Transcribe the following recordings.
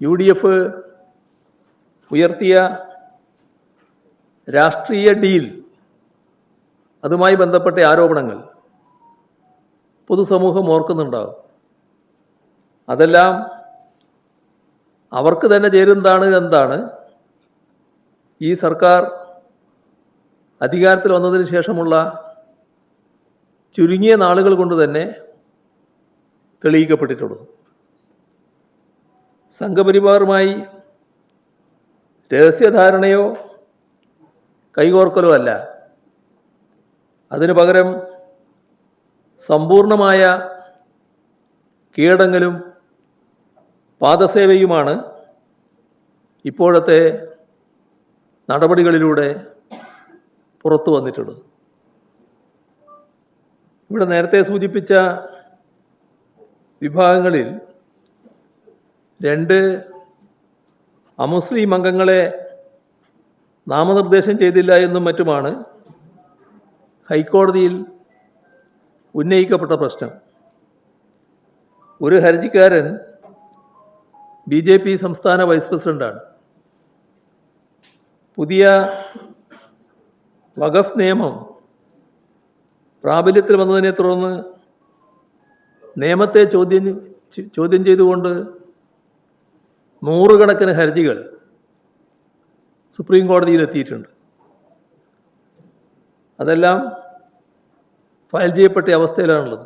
UDF ഉയർത്തിയ രാഷ്ട്രീയ deal, അതുമായി ബന്ധപ്പെട്ട ആരോപണങ്ങൾ പൊതുസമൂഹം ഓർക്കുന്നുണ്ടാകും. അതെല്ലാം അവർക്ക് തന്നെ ചേരുന്നതാണ് എന്താണ് ഈ സർക്കാർ അധികാരത്തിൽ വന്നതിന് ശേഷമുള്ള ചുരുങ്ങിയ നാളുകൾ കൊണ്ട് തന്നെ തെളിയിക്കപ്പെട്ടിട്ടുള്ളത്. സംഘപരിവാറുമായി രഹസ്യധാരണയോ കൈകോർക്കലോ അല്ല, അതിനു പകരം സമ്പൂർണമായ കീഴടങ്ങലും പാദസേവയുമാണ് ഇപ്പോഴത്തെ നടപടികളിലൂടെ പുറത്തു വന്നിട്ടുള്ളത്. ഇവിടെ നേരത്തെ സൂചിപ്പിച്ച വിഭാഗങ്ങളിൽ 2 അമുസ്ലിം അംഗങ്ങളെ നാമനിർദ്ദേശം ചെയ്തില്ല എന്നും മറ്റുമാണ് ഹൈക്കോടതിയിൽ ഉന്നയിക്കപ്പെട്ട പ്രശ്നം. ഒരു ഹർജിക്കാരൻ BJP സംസ്ഥാന വൈസ് പ്രസിഡന്റാണ്. പുതിയ വഖഫ് നിയമം പ്രാബല്യത്തിൽ വന്നതിനെ തുടർന്ന് നിയമത്തെ ചോദ്യം ചെയ്തുകൊണ്ട് നൂറുകണക്കിന് ഹർജികൾ സുപ്രീം കോടതിയിലെത്തിയിട്ടുണ്ട്. അതെല്ലാം ഫയൽ ചെയ്യപ്പെട്ട അവസ്ഥയിലാണുള്ളത്.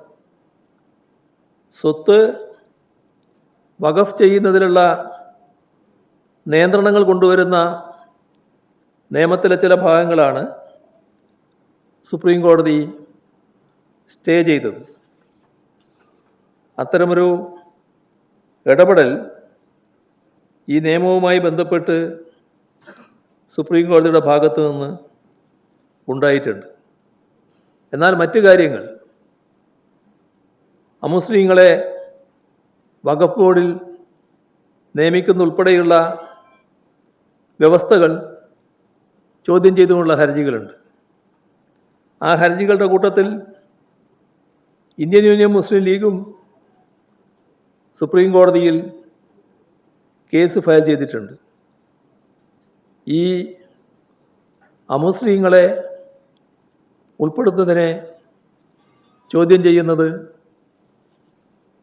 സ്വത്ത് വഖഫ് ചെയ്യുന്നതിലുള്ള നിയന്ത്രണങ്ങൾ കൊണ്ടുവരുന്ന നിയമത്തിലെ ചില ഭാഗങ്ങളാണ് സുപ്രീം കോടതി സ്റ്റേ ചെയ്തത്. അത്തരമൊരു ഇടപെടൽ ഈ നിയമവുമായി ബന്ധപ്പെട്ട് സുപ്രീം കോടതിയുടെ ഭാഗത്ത് നിന്ന് ഉണ്ടായിട്ടുണ്ട്. എന്നാൽ മറ്റു കാര്യങ്ങൾ, അമുസ്ലിങ്ങളെ വഖഫ് ബോർഡിൽ നിയമിക്കുന്നതുൾപ്പെടെയുള്ള വ്യവസ്ഥകൾ ചോദ്യം ചെയ്തുകൊണ്ടുള്ള ഹർജികളുണ്ട്. ആ ഹർജികളുടെ കൂട്ടത്തിൽ ഇന്ത്യൻ യൂണിയൻ മുസ്ലിം ലീഗും സുപ്രീം കോടതിയിൽ കേസ് ഫയൽ ചെയ്തിട്ടുണ്ട്. ഈ അമുസ്ലിങ്ങളെ ഉൾപ്പെടുത്തുന്നതിനെ ചോദ്യം ചെയ്യുന്നത്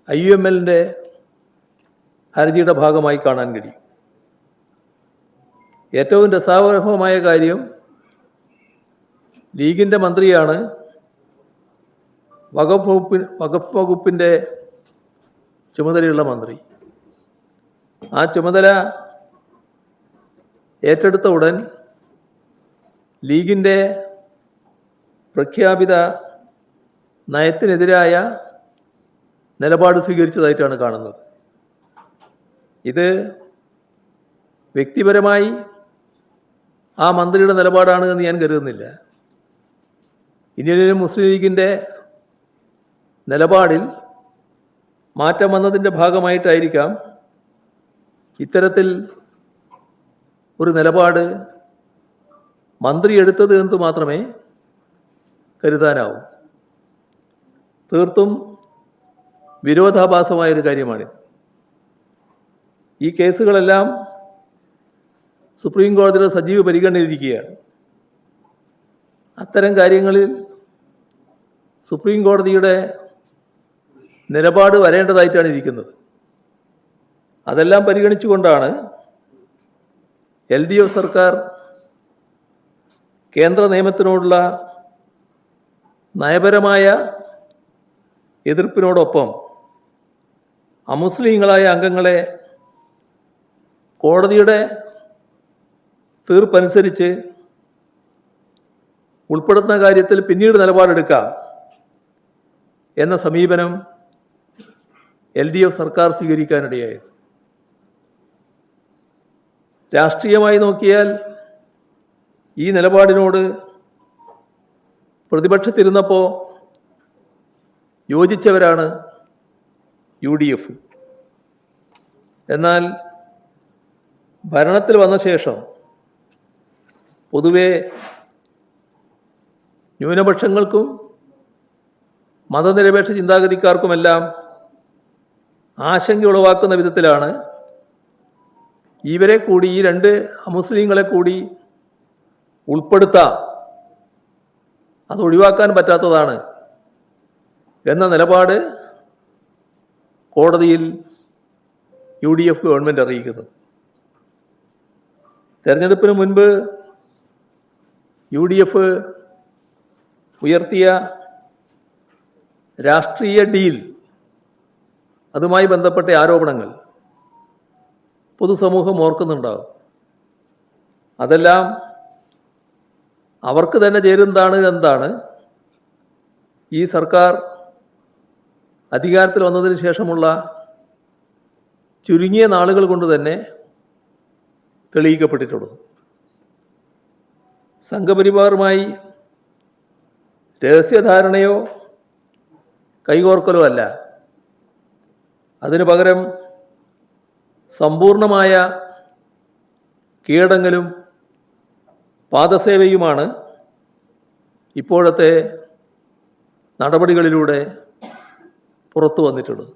IUML-ൻ്റെ ഹർജിയുടെ ഭാഗമായി കാണാൻ കഴിയും. ഏറ്റവും രസാവഹമായ കാര്യം, ലീഗിൻ്റെ മന്ത്രിയാണ് വഖഫ് വകുപ്പിൻ്റെ ചുമതലയുള്ള മന്ത്രി. ആ ചുമതല ഏറ്റെടുത്ത ഉടൻ ലീഗിൻ്റെ പ്രഖ്യാപിത നയത്തിനെതിരായ നിലപാട് സ്വീകരിച്ചതായിട്ടാണ് കാണുന്നത്. ഇത് വ്യക്തിപരമായി ആ മന്ത്രിയുടെ നിലപാടാണ് എന്ന് ഞാൻ കരുതുന്നില്ല. ഇന്ത്യൻ മുസ്ലിം ലീഗിൻ്റെ നിലപാടിൽ മാറ്റം വന്നതിൻ്റെ ഭാഗമായിട്ടായിരിക്കാം ഇത്തരത്തിൽ ഒരു നിലപാട് മന്ത്രി എടുത്തത് എന്ന് മാത്രമേ കരുതാനാവൂ. തീർത്തും വിരോധാഭാസമായൊരു കാര്യമാണിത്. ഈ കേസുകളെല്ലാം സുപ്രീം കോടതിയുടെ സജീവ പരിഗണനയിലിരിക്കുകയാണ്. അത്തരം കാര്യങ്ങളിൽ സുപ്രീം കോടതിയുടെ നിലപാട് വരേണ്ടതായിട്ടാണ് ഇരിക്കുന്നത്. അതെല്ലാം പരിഗണിച്ചുകൊണ്ടാണ് LDF സർക്കാർ കേന്ദ്ര നിയമത്തിനോടുള്ള നയപരമായ എതിർപ്പിനോടൊപ്പം അമുസ്ലിങ്ങളായ അംഗങ്ങളെ കോടതിയുടെ തീർപ്പനുസരിച്ച് ഉൾപ്പെടുത്തുന്ന കാര്യത്തിൽ പിന്നീട് നിലപാടെടുക്കാം എന്ന സമീപനം LDF സർക്കാർ സ്വീകരിക്കാനിടയായത്. രാഷ്ട്രീയമായി നോക്കിയാൽ ഈ നിലപാടിനോട് പ്രതിപക്ഷത്തിരുന്നപ്പോൾ യോജിച്ചവരാണ് UDF. എന്നാൽ ഭരണത്തിൽ വന്ന ശേഷം പൊതുവെ ന്യൂനപക്ഷങ്ങൾക്കും മതനിരപേക്ഷ ചിന്താഗതിക്കാർക്കുമെല്ലാം ആശങ്ക ഉളവാക്കുന്ന വിധത്തിലാണ് ഇവരെ കൂടി, ഈ രണ്ട് അമുസ്ലിങ്ങളെ കൂടി ഉൾപ്പെടുത്താം, അത് ഒഴിവാക്കാൻ പറ്റാത്തതാണ് എന്ന നിലപാട് കോടതിയിൽ UDF ഗവൺമെൻറ് അറിയിക്കുന്നത്. തെരഞ്ഞെടുപ്പിന് മുൻപ് UDF ഉയർത്തിയ രാഷ്ട്രീയ ഡീൽ, അതുമായി ബന്ധപ്പെട്ട ആരോപണങ്ങൾ പൊതുസമൂഹം ഓർക്കുന്നുണ്ടാകും. അതെല്ലാം അവർക്ക് തന്നെ ചേരുന്നതാണ് എന്നതാണ് ഈ സർക്കാർ അധികാരത്തിൽ വന്നതിന് ശേഷമുള്ള ചുരുങ്ങിയ നാളുകൾ കൊണ്ട് തന്നെ തെളിയിക്കപ്പെട്ടിട്ടുള്ളത്. സംഘപരിവാറുമായി രഹസ്യധാരണയോ കൈകോർക്കലോ അല്ല, അതിനു പകരം സമ്പൂർണമായ കീഴടങ്ങലും പാദസേവയുമാണ് ഇപ്പോഴത്തെ നടപടികളിലൂടെ പുറത്തു വന്നിട്ടുള്ളത്.